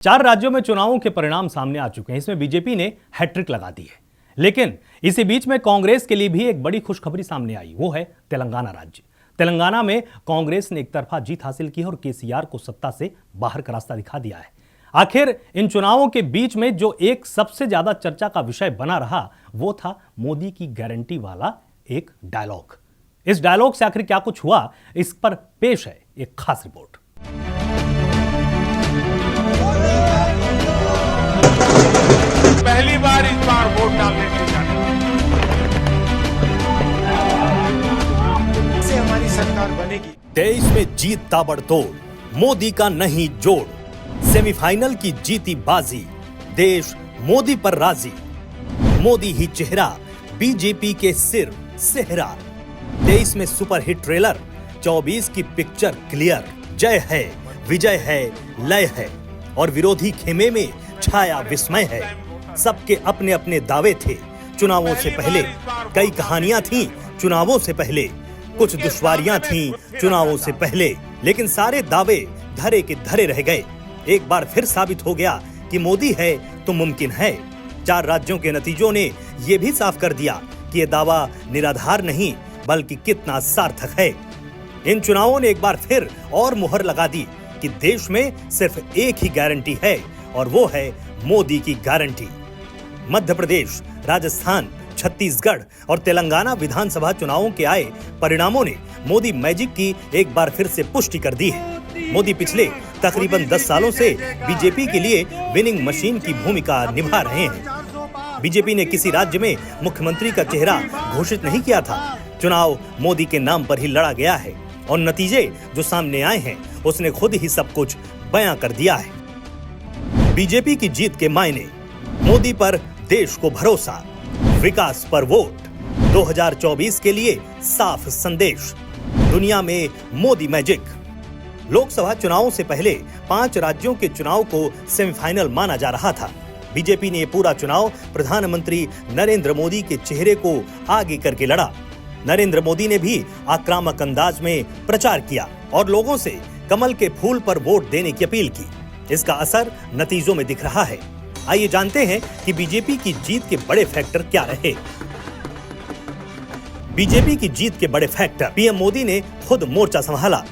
4 राज्यों में चुनावों के परिणाम सामने आ चुके हैं। इसमें बीजेपी ने हैट्रिक लगा दी है। लेकिन इसी बीच में कांग्रेस के लिए भी एक बड़ी खुशखबरी सामने आई, वो है तेलंगाना राज्य। तेलंगाना में कांग्रेस ने एकतरफा जीत हासिल की है और केसीआर को सत्ता से बाहर का रास्ता दिखा दिया है। आखिर इन चुनावों के बीच में जो एक सबसे ज्यादा चर्चा का विषय बना रहा, वो था मोदी की गारंटी वाला एक डायलॉग। इस डायलॉग से आखिर क्या कुछ हुआ, इस पर पेश है एक खास रिपोर्ट। पहली बार इस बार वोट डालने के लिए से हमारी सरकार बनेगी। 23 में जीत ताबड़तोड़, मोदी का नहीं जोड़, सेमीफाइनल की जीती बाजी, देश मोदी पर राजी, मोदी ही चेहरा, बीजेपी के सिर सेहरा। 23 में सुपरहिट ट्रेलर, 24 की पिक्चर क्लियर, जय है, विजय है, लय है और विरोधी खेमे में छाया विस्मय है। सबके अपने अपने दावे थे चुनावों से पहले, कई कहानियां थीं चुनावों से पहले, कुछ दुश्वारियां थीं चुनावों से पहले, लेकिन सारे दावे धरे के धरे रह गए। एक बार फिर साबित हो गया कि मोदी है तो मुमकिन है। 4 राज्यों के नतीजों ने यह भी साफ कर दिया कि यह दावा निराधार नहीं बल्कि कितना सार्थक है। इन चुनावों ने एक बार फिर और मुहर लगा दी कि देश में सिर्फ एक ही गारंटी है और वो है मोदी की गारंटी। मध्य प्रदेश, राजस्थान, छत्तीसगढ़ और तेलंगाना विधानसभा चुनावों के आए परिणामों ने मोदी मैजिक की एक बार फिर से पुष्टि कर दी है। मोदी पिछले तकरीबन 10 सालों से बीजेपी के लिए विनिंग मशीन की भूमिका निभा रहे हैं। बीजेपी ने किसी राज्य में मुख्यमंत्री का चेहरा घोषित नहीं किया था। चुनाव मोदी के नाम पर ही लड़ा गया है और नतीजे जो सामने आए हैं उसने खुद ही सब कुछ बयां कर दिया है। बीजेपी की जीत के मायने, मोदी पर देश को भरोसा, विकास पर वोट, 2024 के लिए साफ संदेश, दुनिया में मोदी मैजिक। लोकसभा चुनावों से पहले 5 राज्यों के चुनाव को सेमीफाइनल माना जा रहा था। बीजेपी ने पूरा चुनाव प्रधानमंत्री नरेंद्र मोदी के चेहरे को आगे करके लड़ा। नरेंद्र मोदी ने भी आक्रामक अंदाज में प्रचार किया और लोगों से कमल के फूल पर वोट देने की अपील की। इसका असर नतीजों में दिख रहा है। आइए जानते हैं कि बीजेपी की जीत के बड़े फैक्टर क्या रहे। बीजेपी की जीत के बड़े फैक्टर, पीएम मोदी ने खुद मोर्चा संभाला,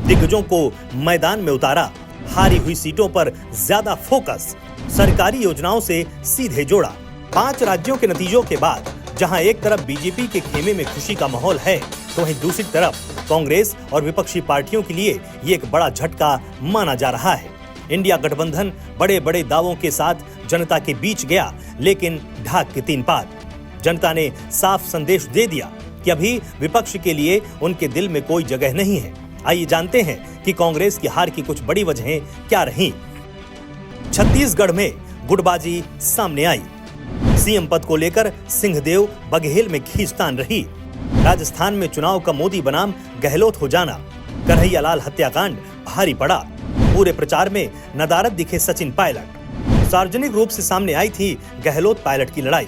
दिग्गजों को मैदान में उतारा, हारी हुई सीटों पर ज्यादा फोकस, सरकारी योजनाओं से सीधे जोड़ा। 5 राज्यों के नतीजों के बाद जहां एक तरफ बीजेपी के खेमे में खुशी का माहौल है, तो वहीं दूसरी तरफ कांग्रेस और विपक्षी पार्टियों के लिए ये एक बड़ा झटका माना जा रहा है। इंडिया गठबंधन बड़े बड़े दावों के साथ जनता के बीच गया, लेकिन ढाक के 3 पात। जनता ने साफ संदेश दे दिया कि अभी विपक्ष के लिए उनके दिल में कोई जगह नहीं है। आइए जानते हैं कि कांग्रेस की हार की कुछ बड़ी वजहें क्या रहीं। छत्तीसगढ़ में गुटबाजी सामने आई, सीएम पद को लेकर सिंहदेव बघेल में खींचतान रही। राजस्थान में चुनाव का मोदी बनाम गहलोत हो जाना, कन्हैयालाल हत्याकांड भारी पड़ा। पूरे प्रचार में नदारद दिखे सचिन पायलट। सार्वजनिक रूप से सामने आई थी गहलोत पायलट की लड़ाई।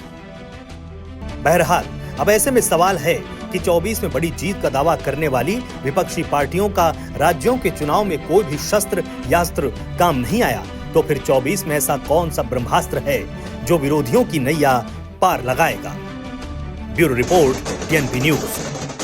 बहरहाल अब ऐसे में सवाल है कि 24 में बड़ी जीत का दावा करने वाली विपक्षी पार्टियों का राज्यों के चुनाव में कोई भी शस्त्र या अस्त्र काम नहीं आया, तो फिर 24 में ऐसा कौन सा ब्रह्मास्त्र है जो विरोधियों की नैया पार लगाएगा। Bureau report, TNP news.